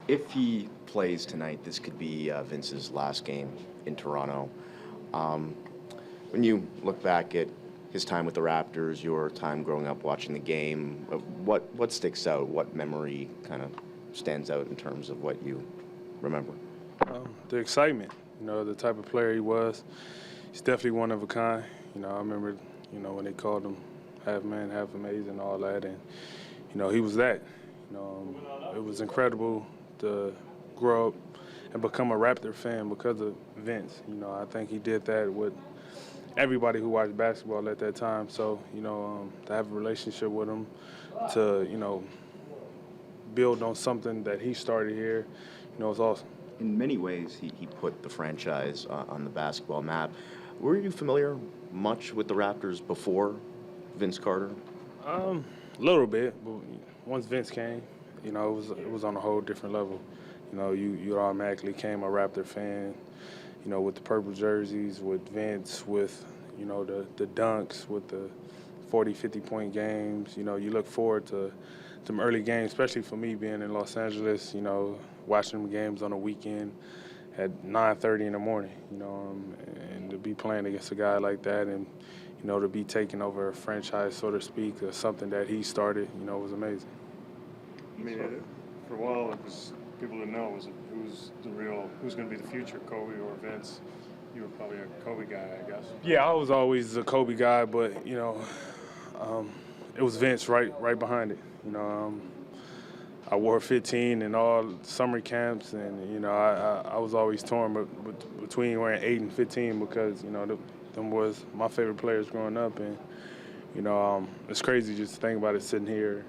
If he plays tonight, this could be Vince's last game in Toronto. When you look back at his time with the Raptors, your time growing up watching the game, what sticks out? What memory kind of stands out in terms of what you remember? The excitement, the type of player he was. He's definitely one of a kind. I remember, when they called him half man, half amazing, and all that, and he was that. It was incredible to grow up and become a Raptor fan because of Vince. I think he did that with everybody who watched basketball at that time. So, to have a relationship with him, to, build on something that he started here, it's awesome. In many ways, he put the franchise on the basketball map. Were you familiar much with the Raptors before Vince Carter? A little bit, but once Vince came, it was on a whole different level. You automatically became a Raptor fan, with the purple jerseys, with Vince, with, the dunks, with the 40, 50-point games. You look forward to some early games, especially for me being in Los Angeles, watching them games on a weekend at 9:30 in the morning, and to be playing against a guy like that and, to be taking over a franchise, so to speak, or something that he started, was amazing. I mean, for a while, it was people didn't know who's going to be the future, Kobe or Vince. You were probably a Kobe guy, I guess. Yeah, I was always a Kobe guy, but it was Vince right behind it. I wore 15 in all summer camps, and I was always torn between wearing 8 and 15 because them was my favorite players growing up, and it's crazy just to think about it sitting here,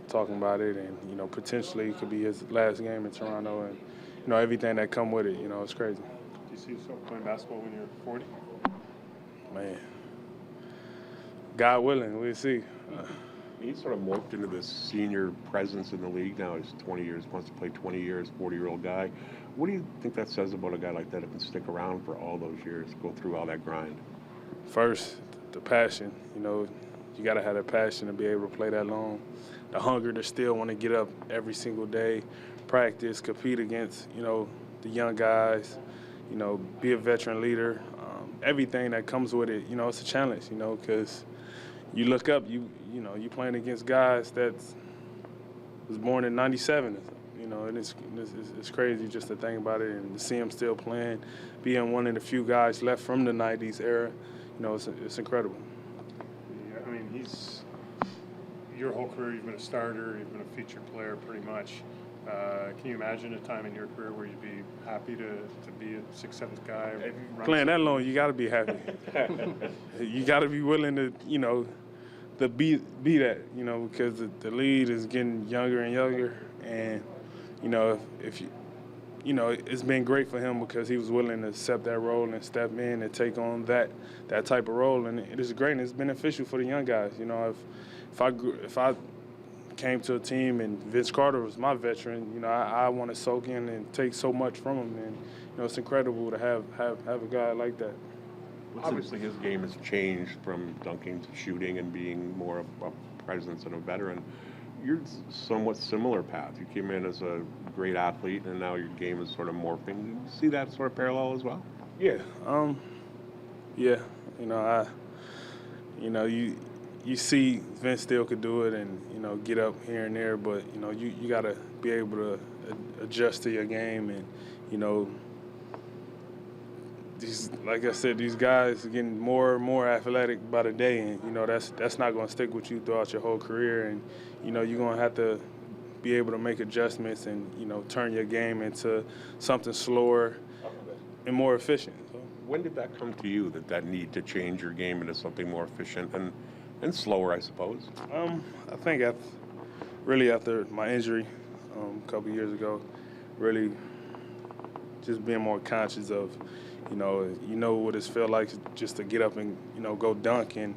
talking about it, and potentially it could be his last game in Toronto, and everything that come with it. It's crazy. Do you see yourself playing basketball when you're 40? Man, God willing, we'll see. He's sort of morphed into this senior presence in the league now. He's 20 years, wants to play 20 years, 40-year-old guy. What do you think that says about a guy like that who can stick around for all those years, go through all that grind? First, the passion. You got to have that passion to be able to play that long. The hunger to still want to get up every single day, practice, compete against, the young guys, be a veteran leader. Everything that comes with it, it's a challenge, because you look up, you playing against guys that was born in '97, and it's crazy just to think about it and to see him still playing, being one of the few guys left from the '90s era, it's incredible. Yeah, I mean, your whole career, you've been a starter, you've been a featured player pretty much. Can you imagine a time in your career where you'd be happy to be a 6th, 7th guy? Playing that long, you got to be happy. You got to be willing to, to be that, because the lead is getting younger and younger, and if you, it's been great for him because he was willing to accept that role and step in and take on that type of role, and it is great and it's beneficial for the young guys. If I came to a team and Vince Carter was my veteran, I want to soak in and take so much from him, and it's incredible to have a guy like that. Obviously, his game has changed from dunking to shooting and being more of a presence and a veteran. You're somewhat similar path. You came in as a great athlete, and now your game is sort of morphing. Do you see that sort of parallel as well? Yeah. Yeah. You see Vince still could do it and, get up here and there, but, you got to be able to adjust to your game and, like I said, these guys are getting more and more athletic by the day, and that's not going to stick with you throughout your whole career, and you're going to have to be able to make adjustments and turn your game into something slower and more efficient. So. When did that come to you, that need to change your game into something more efficient and slower, I suppose? I think after my injury a couple years ago, really just being more conscious of. What it felt like just to get up and, go dunk. And,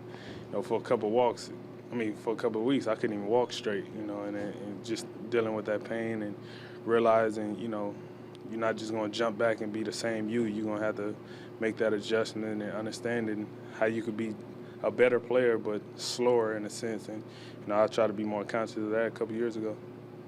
for a couple of weeks, I couldn't even walk straight, and just dealing with that pain and realizing, you're not just going to jump back and be the same you. You're going to have to make that adjustment and understanding how you could be a better player but slower in a sense. And, I try to be more conscious of that a couple years ago.